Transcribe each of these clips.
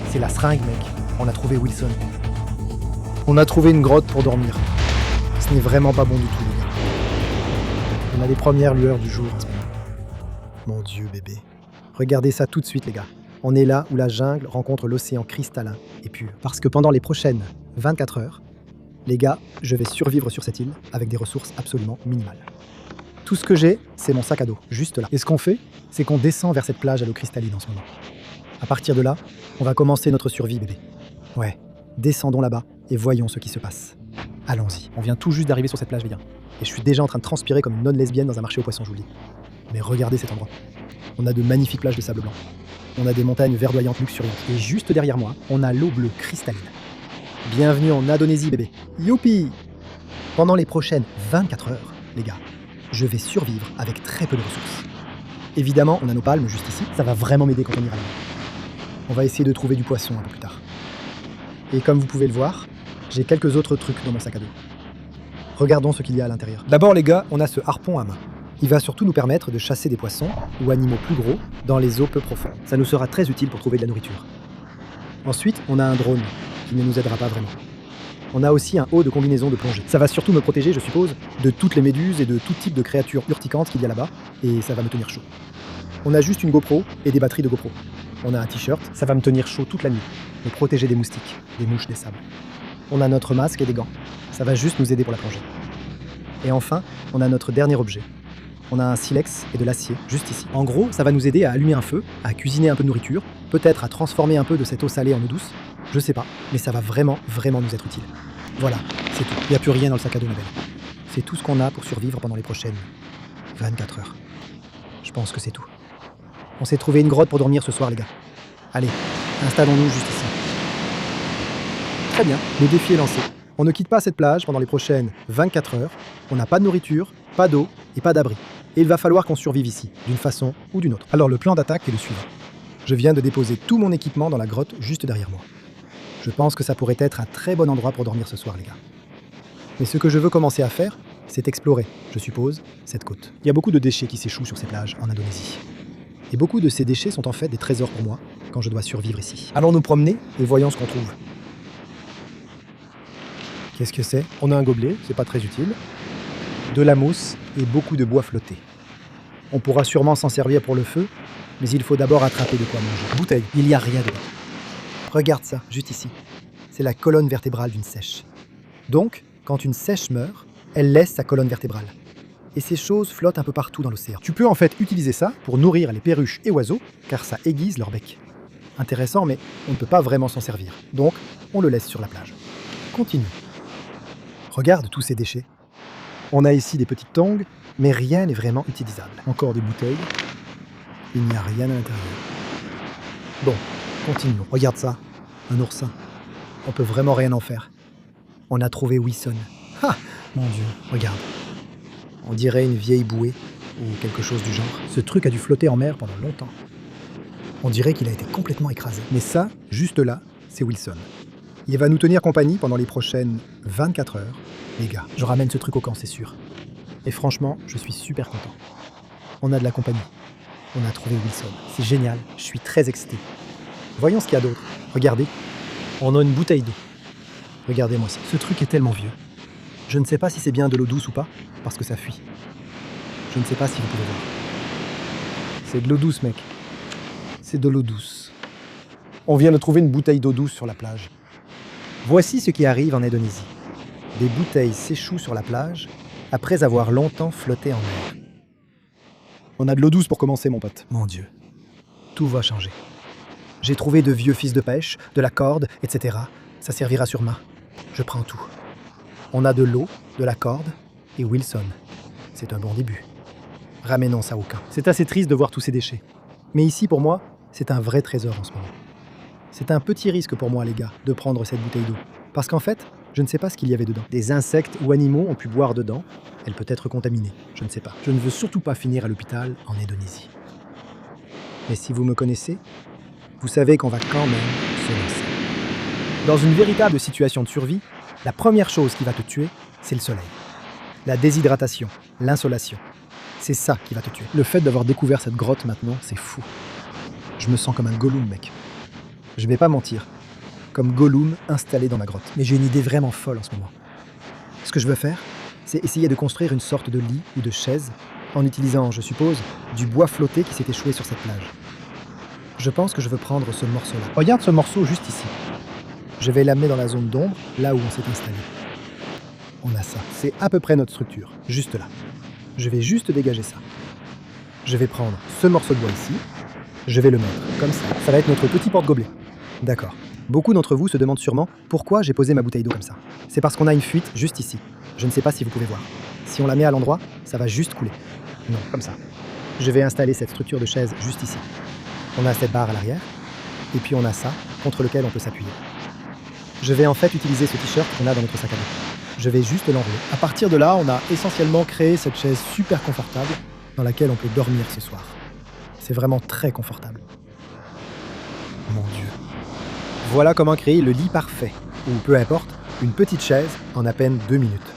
C'est la seringue, mec. On a trouvé Wilson. On a trouvé une grotte pour dormir. Ce n'est vraiment pas bon du tout, les gars. On a les premières lueurs du jour. Mon Dieu, bébé. Regardez ça tout de suite, les gars. On est là où la jungle rencontre l'océan cristallin et pur. Parce que pendant les prochaines 24 heures, les gars, je vais survivre sur cette île avec des ressources absolument minimales. Tout ce que j'ai, c'est mon sac à dos, juste là. Et ce qu'on fait, c'est qu'on descend vers cette plage à l'eau cristalline en ce moment. À partir de là, on va commencer notre survie, bébé. Ouais, descendons là-bas et voyons ce qui se passe. Allons-y. On vient tout juste d'arriver sur cette plage, les gars. Et je suis déjà en train de transpirer comme une nonne lesbienne dans un marché aux poissons, je vous le dis. Mais regardez cet endroit. On a de magnifiques plages de sable blanc. On a des montagnes verdoyantes luxuriantes. Et juste derrière moi, on a l'eau bleue cristalline. Bienvenue en Indonésie, bébé. Youpi! Pendant les prochaines 24 heures, les gars, je vais survivre avec très peu de ressources. Évidemment, on a nos palmes juste ici. Ça va vraiment m'aider quand on ira là-bas. On va essayer de trouver du poisson un peu plus tard. Et comme vous pouvez le voir, j'ai quelques autres trucs dans mon sac à dos. Regardons ce qu'il y a à l'intérieur. D'abord, les gars, on a ce harpon à main. Il va surtout nous permettre de chasser des poissons ou animaux plus gros dans les eaux peu profondes. Ça nous sera très utile pour trouver de la nourriture. Ensuite, on a un drone qui ne nous aidera pas vraiment. On a aussi un haut de combinaison de plongée. Ça va surtout me protéger, je suppose, de toutes les méduses et de tout type de créatures urticantes qu'il y a là-bas, et ça va me tenir chaud. On a juste une GoPro et des batteries de GoPro. On a un t-shirt, ça va me tenir chaud toute la nuit, me protéger des moustiques, des mouches, des sables. On a notre masque et des gants. Ça va juste nous aider pour la plongée. Et enfin, on a notre dernier objet. On a un silex et de l'acier, juste ici. En gros, ça va nous aider à allumer un feu, à cuisiner un peu de nourriture, peut-être à transformer un peu de cette eau salée en eau douce. Je sais pas, mais ça va vraiment nous être utile. Voilà, c'est tout. Il n'y a plus rien dans le sac à dos, ma belle. C'est tout ce qu'on a pour survivre pendant les prochaines 24 heures. Je pense que c'est tout. On s'est trouvé une grotte pour dormir ce soir, les gars. Allez, installons-nous juste ici. Très bien, le défi est lancé. On ne quitte pas cette plage pendant les prochaines 24 heures. On n'a pas de nourriture, pas d'eau et pas d'abri. Et il va falloir qu'on survive ici, d'une façon ou d'une autre. Alors le plan d'attaque est le suivant. Je viens de déposer tout mon équipement dans la grotte juste derrière moi. Je pense que ça pourrait être un très bon endroit pour dormir ce soir, les gars. Mais ce que je veux commencer à faire, c'est explorer, je suppose, cette côte. Il y a beaucoup de déchets qui s'échouent sur ces plages en Indonésie. Et beaucoup de ces déchets sont en fait des trésors pour moi quand je dois survivre ici. Allons nous promener et voyons ce qu'on trouve. Qu'est-ce que c'est? On a un gobelet, c'est pas très utile. De la mousse et beaucoup de bois flotté. On pourra sûrement s'en servir pour le feu, mais il faut d'abord attraper de quoi manger. Bouteille, il n'y a rien dedans. Regarde ça, juste ici. C'est la colonne vertébrale d'une seiche. Donc, quand une seiche meurt, elle laisse sa colonne vertébrale. Et ces choses flottent un peu partout dans l'océan. Tu peux en fait utiliser ça pour nourrir les perruches et oiseaux, car ça aiguise leur bec. Intéressant, mais on ne peut pas vraiment s'en servir. Donc, on le laisse sur la plage. Continue. Regarde tous ces déchets. On a ici des petites tongs, mais rien n'est vraiment utilisable. Encore des bouteilles. Il n'y a rien à l'intérieur. Bon, continuons. Regarde ça, un oursin. On peut vraiment rien en faire. On a trouvé Wilson. Ah, mon Dieu, regarde. On dirait une vieille bouée, ou quelque chose du genre. Ce truc a dû flotter en mer pendant longtemps. On dirait qu'il a été complètement écrasé. Mais ça, juste là, c'est Wilson. Il va nous tenir compagnie pendant les prochaines 24 heures. Les gars, je ramène ce truc au camp, c'est sûr. Et franchement, je suis super content. On a de la compagnie. On a trouvé Wilson. C'est génial, je suis très excité. Voyons ce qu'il y a d'autre. Regardez, on a une bouteille d'eau. Regardez-moi ça. Ce truc est tellement vieux. Je ne sais pas si c'est bien de l'eau douce ou pas, parce que ça fuit. Je ne sais pas si vous pouvez voir. C'est de l'eau douce, mec. C'est de l'eau douce. On vient de trouver une bouteille d'eau douce sur la plage. Voici ce qui arrive en Indonésie. Des bouteilles s'échouent sur la plage après avoir longtemps flotté en mer. On a de l'eau douce pour commencer, mon pote. Mon Dieu, tout va changer. J'ai trouvé de vieux fils de pêche, de la corde, etc. Ça servira sûrement. Je prends tout. On a de l'eau, de la corde et Wilson. C'est un bon début. Ramenons ça au camp. C'est assez triste de voir tous ces déchets. Mais ici, pour moi, c'est un vrai trésor en ce moment. C'est un petit risque pour moi, les gars, de prendre cette bouteille d'eau. Parce qu'en fait, je ne sais pas ce qu'il y avait dedans. Des insectes ou animaux ont pu boire dedans. Elle peut être contaminée, je ne sais pas. Je ne veux surtout pas finir à l'hôpital en Indonésie. Mais si vous me connaissez, vous savez qu'on va quand même se lancer. Dans une véritable situation de survie, la première chose qui va te tuer, c'est le soleil. La déshydratation, l'insolation. C'est ça qui va te tuer. Le fait d'avoir découvert cette grotte maintenant, c'est fou. Je me sens comme un Gollum, mec. Je vais pas mentir. Comme Gollum installé dans ma grotte. Mais j'ai une idée vraiment folle en ce moment. Ce que je veux faire, c'est essayer de construire une sorte de lit ou de chaise en utilisant, je suppose, du bois flotté qui s'est échoué sur cette plage. Je pense que je veux prendre ce morceau-là. Regarde ce morceau juste ici. Je vais l'amener dans la zone d'ombre, là où on s'est installé. On a ça. C'est à peu près notre structure, juste là. Je vais juste dégager ça. Je vais prendre ce morceau de bois ici. Je vais le mettre comme ça. Ça va être notre petit porte-gobelet. D'accord. Beaucoup d'entre vous se demandent sûrement pourquoi j'ai posé ma bouteille d'eau comme ça. C'est parce qu'on a une fuite juste ici. Je ne sais pas si vous pouvez voir. Si on la met à l'endroit, ça va juste couler. Non, comme ça. Je vais installer cette structure de chaise juste ici. On a cette barre à l'arrière, et puis on a ça contre lequel on peut s'appuyer. Je vais en fait utiliser ce t-shirt qu'on a dans notre sac à dos. Je vais juste l'enrouler. À partir de là, on a essentiellement créé cette chaise super confortable dans laquelle on peut dormir ce soir. C'est vraiment très confortable. Mon Dieu. Voilà comment créer le lit parfait, ou peu importe, une petite chaise en à peine 2 minutes.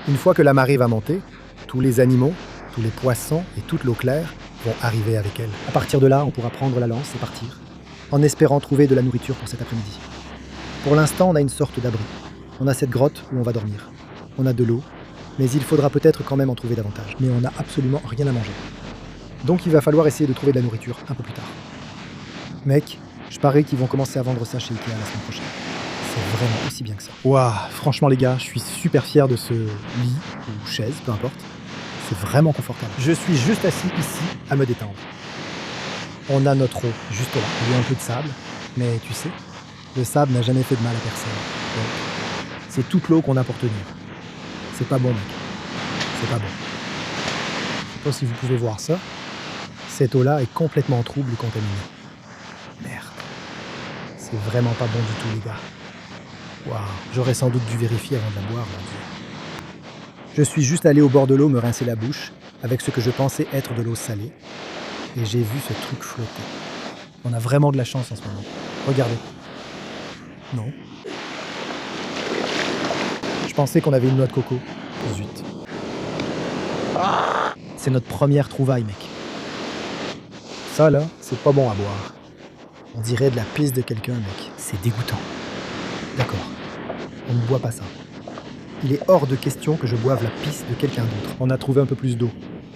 Une fois que la marée va monter, tous les animaux, tous les poissons et toute l'eau claire vont arriver avec elle. À partir de là, on pourra prendre la lance et partir, en espérant trouver de la nourriture pour cet après-midi. Pour l'instant, on a une sorte d'abri. On a cette grotte où on va dormir. On a de l'eau, mais il faudra peut-être quand même en trouver davantage. Mais on n'a absolument rien à manger. Donc il va falloir essayer de trouver de la nourriture un peu plus tard. Mec, je parie qu'ils vont commencer à vendre ça chez Ikea la semaine prochaine. C'est vraiment aussi bien que ça. Waouh, franchement les gars, je suis super fier de ce lit ou chaise, peu importe. C'est vraiment confortable. Je suis juste assis ici à me détendre. On a notre eau juste là. Il y a un peu de sable, mais tu sais, le sable n'a jamais fait de mal à personne. Donc, c'est toute l'eau qu'on a pour tenir. C'est pas bon, mec. C'est pas bon. Je sais pas si vous pouvez voir ça. Cette eau-là est complètement trouble et contaminée. Merde. C'est vraiment pas bon du tout, les gars. Waouh, j'aurais sans doute dû vérifier avant de la boire, mon Dieu. Je suis juste allé au bord de l'eau me rincer la bouche avec ce que je pensais être de l'eau salée. Et j'ai vu ce truc flotter. On a vraiment de la chance en ce moment. Regardez. Non. Je pensais qu'on avait une noix de coco. Zut. C'est notre première trouvaille, mec. Ça, là, c'est pas bon à boire. On dirait de la pisse de quelqu'un, mec. C'est dégoûtant. D'accord. On ne boit pas ça. Il est hors de question que je boive la pisse de quelqu'un d'autre. On a trouvé un peu plus d'eau.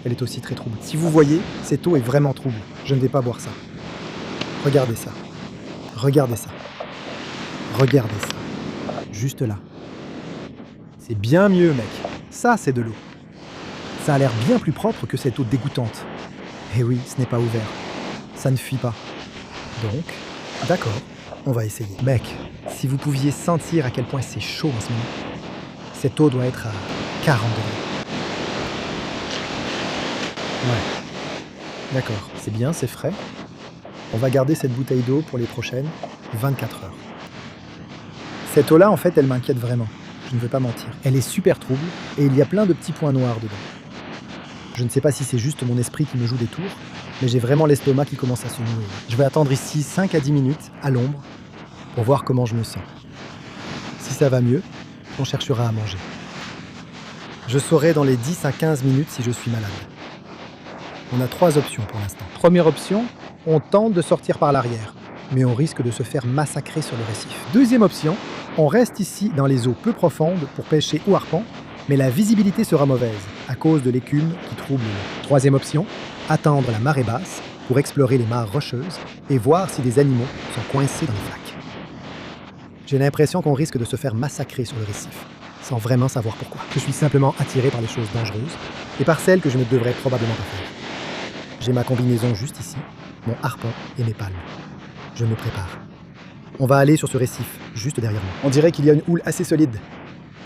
Elle est aussi très trouble. Si vous voyez, cette eau est vraiment trouble. Je ne vais pas boire ça. Regardez ça. Regardez ça. Regardez ça. Juste là. C'est bien mieux, mec. Ça, c'est de l'eau. Ça a l'air bien plus propre que cette eau dégoûtante. Eh oui, ce n'est pas ouvert. Ça ne fuit pas. Donc, d'accord, on va essayer. Mec, si vous pouviez sentir à quel point c'est chaud en ce moment. Cette eau doit être à 40 degrés. Ouais. D'accord, c'est bien, c'est frais. On va garder cette bouteille d'eau pour les prochaines 24 heures. Cette eau-là, en fait, elle m'inquiète vraiment. Je ne veux pas mentir. Elle est super trouble et il y a plein de petits points noirs dedans. Je ne sais pas si c'est juste mon esprit qui me joue des tours, mais j'ai vraiment l'estomac qui commence à se nouer. Je vais attendre ici 5 à 10 minutes, à l'ombre, pour voir comment je me sens. Si ça va mieux, on cherchera à manger. Je saurai dans les 10 à 15 minutes si je suis malade. On a 3 options pour l'instant. Première option, on tente de sortir par l'arrière, mais on risque de se faire massacrer sur le récif. Deuxième option, on reste ici dans les eaux peu profondes pour pêcher au harpon, mais la visibilité sera mauvaise à cause de l'écume qui trouble l'eau. Troisième option, attendre la marée basse pour explorer les mares rocheuses et voir si des animaux sont coincés dans les flaques. J'ai l'impression qu'on risque de se faire massacrer sur le récif, sans vraiment savoir pourquoi. Je suis simplement attiré par les choses dangereuses et par celles que je ne devrais probablement pas faire. J'ai ma combinaison juste ici, mon harpon et mes palmes. Je me prépare. On va aller sur ce récif, juste derrière moi. On dirait qu'il y a une houle assez solide.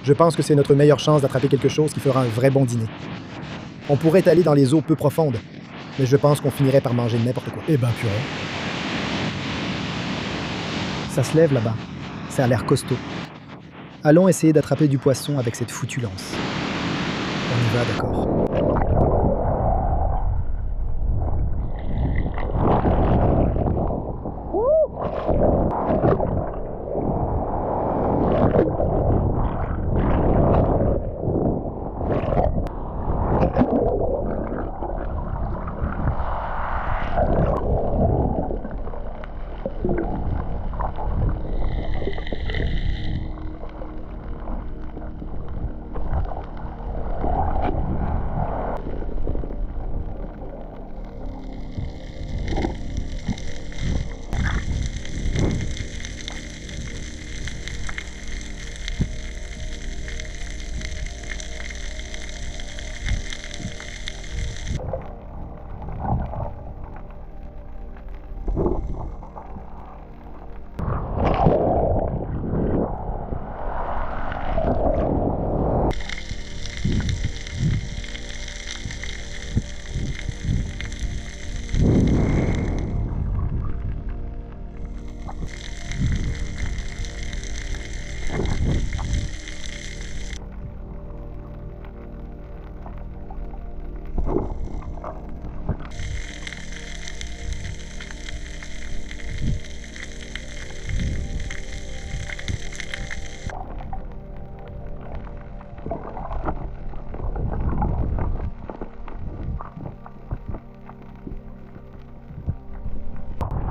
Je pense que c'est notre meilleure chance d'attraper quelque chose qui fera un vrai bon dîner. On pourrait aller dans les eaux peu profondes, mais je pense qu'on finirait par manger n'importe quoi. Eh ben purée. Ça se lève là-bas. Ça a l'air costaud. Allons essayer d'attraper du poisson avec cette foutue lance. On y va, d'accord.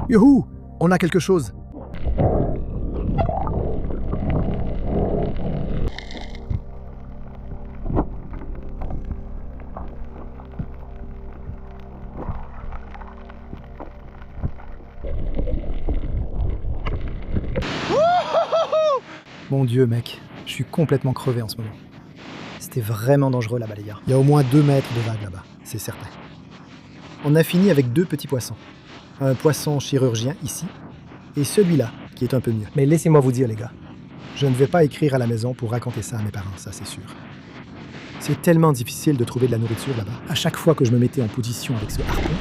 Youhou! On a quelque chose! Mon Dieu, mec, je suis complètement crevé en ce moment. C'était vraiment dangereux là-bas, les gars. Il y a au moins 2 mètres de vagues là-bas, c'est certain. On a fini avec 2 petits poissons. Un poisson chirurgien ici, et celui-là, qui est un peu mieux. Mais laissez-moi vous dire, les gars, je ne vais pas écrire à la maison pour raconter ça à mes parents, ça c'est sûr. C'est tellement difficile de trouver de la nourriture là-bas. À chaque fois que je me mettais en position avec ce harpon,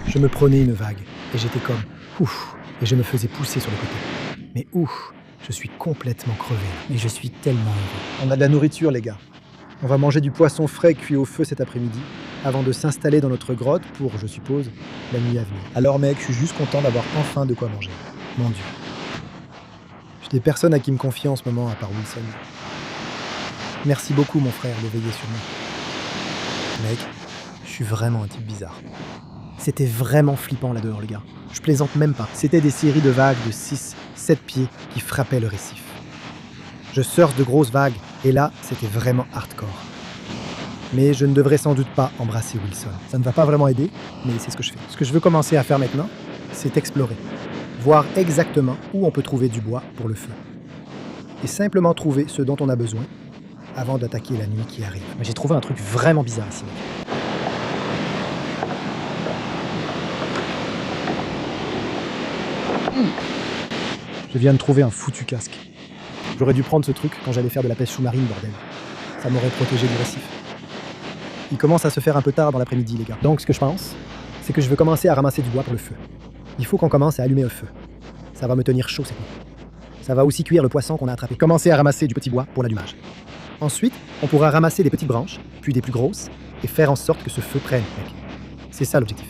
je me prenais une vague, et j'étais comme ouf, et je me faisais pousser sur le côté. Mais ouf, je suis complètement crevé, et je suis tellement heureux. On a de la nourriture, les gars. On va manger du poisson frais cuit au feu cet après-midi, avant de s'installer dans notre grotte pour, je suppose, la nuit à venir. Alors mec, je suis juste content d'avoir enfin de quoi manger. Mon Dieu. J'ai des personnes à qui me confier en ce moment, à part Wilson. Merci beaucoup, mon frère, de veiller sur moi. Mec, je suis vraiment un type bizarre. C'était vraiment flippant là-dehors, les gars. Je plaisante même pas. C'était des séries de vagues de 6, 7 pieds qui frappaient le récif. Je surfe de grosses vagues, et là, c'était vraiment hardcore. Mais je ne devrais sans doute pas embrasser Wilson. Ça ne va pas vraiment aider, mais c'est ce que je fais. Ce que je veux commencer à faire maintenant, c'est explorer. Voir exactement où on peut trouver du bois pour le feu. Et simplement trouver ce dont on a besoin avant d'attaquer la nuit qui arrive. Mais j'ai trouvé un truc vraiment bizarre ici. Je viens de trouver un foutu casque. J'aurais dû prendre ce truc quand j'allais faire de la pêche sous-marine, bordel. Ça m'aurait protégé du récif. Il commence à se faire un peu tard dans l'après-midi, les gars. Donc ce que je pense, c'est que je veux commencer à ramasser du bois pour le feu. Il faut qu'on commence à allumer un feu. Ça va me tenir chaud cette nuit. Ça va aussi cuire le poisson qu'on a attrapé. Commencer à ramasser du petit bois pour l'allumage. Ensuite, on pourra ramasser des petites branches, puis des plus grosses, et faire en sorte que ce feu prenne, mec. C'est ça l'objectif.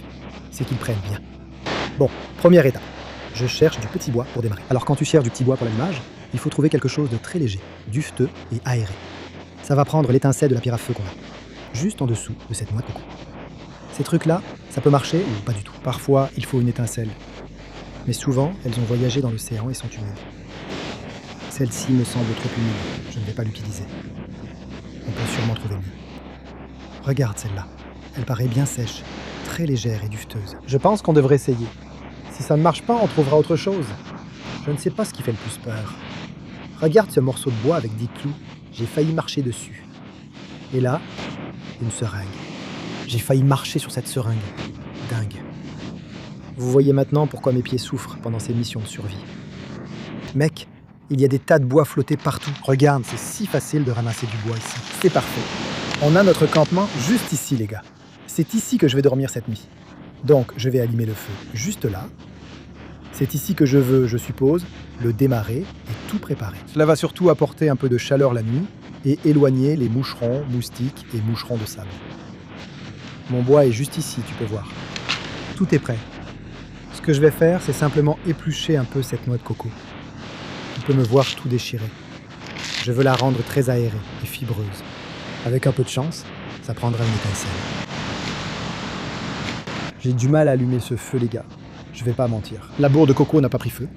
C'est qu'il prenne bien. Bon, première étape. Je cherche du petit bois pour démarrer. Alors quand tu cherches du petit bois pour l'allumage, il faut trouver quelque chose de très léger, dufteux et aéré. Ça va prendre l'étincelle de la pierre à feu qu'on a, juste en dessous de cette noix de coco. Ces trucs-là, ça peut marcher ou pas du tout. Parfois, il faut une étincelle. Mais souvent, elles ont voyagé dans l'océan et sont humides. Celle-ci me semble trop humide, je ne vais pas l'utiliser. On peut sûrement trouver mieux. Regarde celle-là, elle paraît bien sèche, très légère et dufteuse. Je pense qu'on devrait essayer. Si ça ne marche pas, on trouvera autre chose. Je ne sais pas ce qui fait le plus peur. Regarde ce morceau de bois avec des clous. J'ai failli marcher dessus. Et là, une seringue. J'ai failli marcher sur cette seringue. Dingue. Vous voyez maintenant pourquoi mes pieds souffrent pendant ces missions de survie. Mec, il y a des tas de bois flottés partout. Regarde, c'est si facile de ramasser du bois ici. C'est parfait. On a notre campement juste ici, les gars. C'est ici que je vais dormir cette nuit. Donc, je vais allumer le feu juste là. C'est ici que je veux, je suppose, le démarrer et tout préparer. Cela va surtout apporter un peu de chaleur la nuit et éloigner les moucherons, moustiques et moucherons de sable. Mon bois est juste ici, tu peux voir. Tout est prêt. Ce que je vais faire, c'est simplement éplucher un peu cette noix de coco. Tu peux me voir tout déchirer. Je veux la rendre très aérée et fibreuse. Avec un peu de chance, ça prendra une étincelle. J'ai du mal à allumer ce feu, les gars. Je vais pas mentir. La bourre de coco n'a pas pris feu,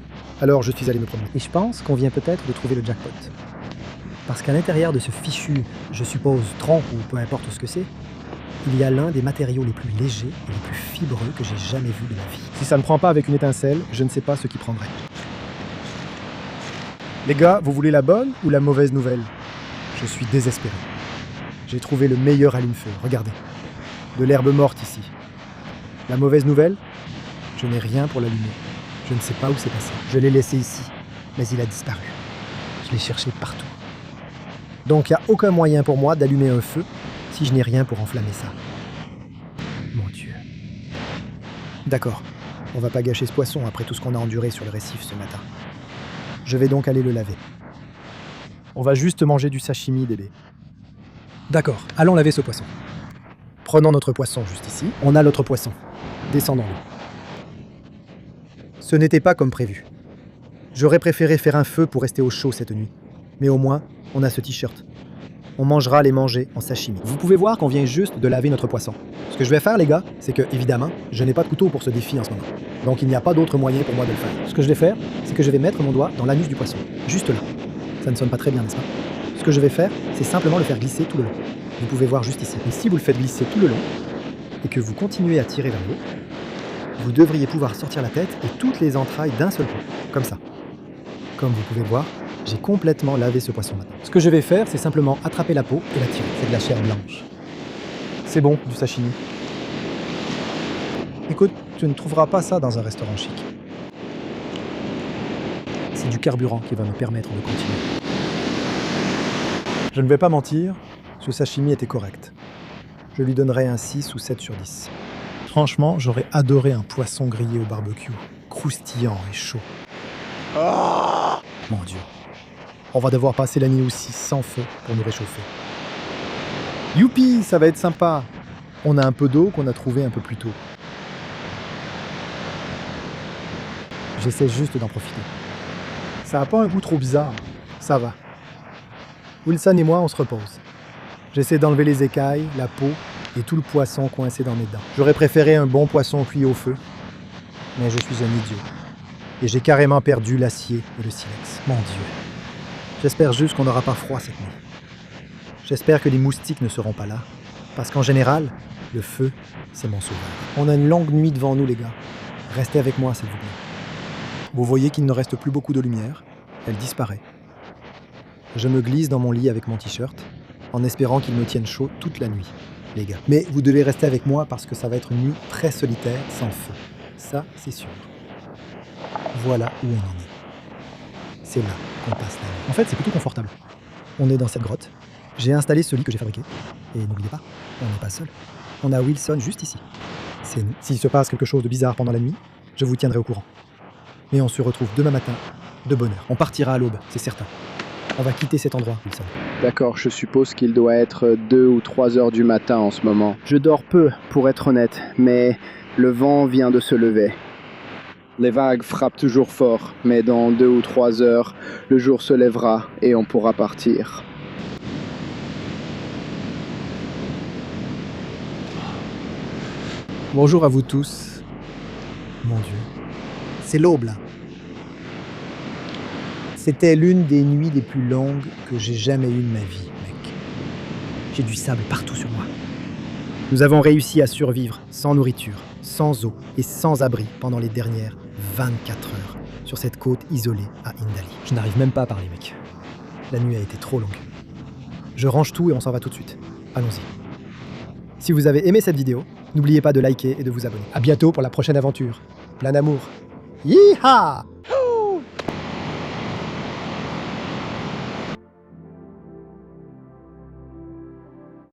alors je suis allé me promener. Et je pense qu'on vient peut-être de trouver le jackpot. Parce qu'à l'intérieur de ce fichu, je suppose, tronc ou peu importe ce que c'est, il y a l'un des matériaux les plus légers et les plus fibreux que j'ai jamais vu de ma vie. Si ça ne prend pas avec une étincelle, je ne sais pas ce qui prendrait. Les gars, vous voulez la bonne ou la mauvaise nouvelle? Je suis désespéré. J'ai trouvé le meilleur allume-feu, regardez. De l'herbe morte ici. La mauvaise nouvelle? Je n'ai rien pour l'allumer. Je ne sais pas où c'est passé. Je l'ai laissé ici, mais il a disparu. Je l'ai cherché partout. Donc il n'y a aucun moyen pour moi d'allumer un feu si je n'ai rien pour enflammer ça. Mon Dieu. D'accord, on va pas gâcher ce poisson après tout ce qu'on a enduré sur le récif ce matin. Je vais donc aller le laver. On va juste manger du sashimi, bébé. D'accord, allons laver ce poisson. Prenons notre poisson juste ici. On a notre poisson. Descendons-le. Ce n'était pas comme prévu. J'aurais préféré faire un feu pour rester au chaud cette nuit. Mais au moins, on a ce t-shirt. On mangera les manger en sashimi. Vous pouvez voir qu'on vient juste de laver notre poisson. Ce que je vais faire, les gars, c'est que, évidemment, je n'ai pas de couteau pour ce défi en ce moment. Donc il n'y a pas d'autre moyen pour moi de le faire. Ce que je vais faire, c'est que je vais mettre mon doigt dans l'anus du poisson. Juste là. Ça ne sonne pas très bien, n'est-ce pas? Ce que je vais faire, c'est simplement le faire glisser tout le long. Vous pouvez voir juste ici. Et si vous le faites glisser tout le long, et que vous continuez à tirer vers le haut, vous devriez pouvoir sortir la tête et toutes les entrailles d'un seul coup. Comme ça. Comme vous pouvez voir, j'ai complètement lavé ce poisson maintenant. Ce que je vais faire, c'est simplement attraper la peau et la tirer. C'est de la chair blanche. C'est bon, du sashimi. Écoute, tu ne trouveras pas ça dans un restaurant chic. C'est du carburant qui va me permettre de continuer. Je ne vais pas mentir, ce sashimi était correct. Je lui donnerais un 6 ou 7 sur 10. Franchement, j'aurais adoré un poisson grillé au barbecue, croustillant et chaud. Oh mon Dieu. On va devoir passer la nuit aussi sans feu pour nous réchauffer. Youpi, ça va être sympa. On a un peu d'eau qu'on a trouvé un peu plus tôt. J'essaie juste d'en profiter. Ça n'a pas un goût trop bizarre. Ça va. Wilson et moi, on se repose. J'essaie d'enlever les écailles, la peau et tout le poisson coincé dans mes dents. J'aurais préféré un bon poisson cuit au feu, mais je suis un idiot. Et j'ai carrément perdu l'acier et le silex. Mon Dieu. J'espère juste qu'on n'aura pas froid cette nuit. J'espère que les moustiques ne seront pas là, parce qu'en général, le feu, c'est mon sauveur. On a une longue nuit devant nous, les gars. Restez avec moi, s'il vous plaît. Vous voyez qu'il ne reste plus beaucoup de lumière. Elle disparaît. Je me glisse dans mon lit avec mon t-shirt, en espérant qu'il me tienne chaud toute la nuit, les gars. Mais vous devez rester avec moi parce que ça va être une nuit très solitaire, sans feu. Ça, c'est sûr. Voilà où on en est. C'est là qu'on passe la nuit. En fait, c'est plutôt confortable. On est dans cette grotte. J'ai installé ce lit que j'ai fabriqué. Et n'oubliez pas, on n'est pas seul. On a Wilson juste ici. C'est nous. S'il se passe quelque chose de bizarre pendant la nuit, je vous tiendrai au courant. Mais on se retrouve demain matin, de bonne heure. On partira à l'aube, c'est certain. On va quitter cet endroit, Wilson. D'accord, je suppose qu'il doit être 2 ou 3 heures du matin en ce moment. Je dors peu, pour être honnête, mais le vent vient de se lever. Les vagues frappent toujours fort, mais dans 2 ou 3 heures, le jour se lèvera et on pourra partir. Bonjour à vous tous. Mon Dieu. C'est l'aube, là. C'était l'une des nuits les plus longues que j'ai jamais eues de ma vie, mec. J'ai du sable partout sur moi. Nous avons réussi à survivre sans nourriture, sans eau et sans abri pendant les dernières 24 heures sur cette côte isolée à Indali. Je n'arrive même pas à parler, mec. La nuit a été trop longue. Je range tout et on s'en va tout de suite. Allons-y. Si vous avez aimé cette vidéo, n'oubliez pas de liker et de vous abonner. À bientôt pour la prochaine aventure. Plein d'amour. Yeehaw!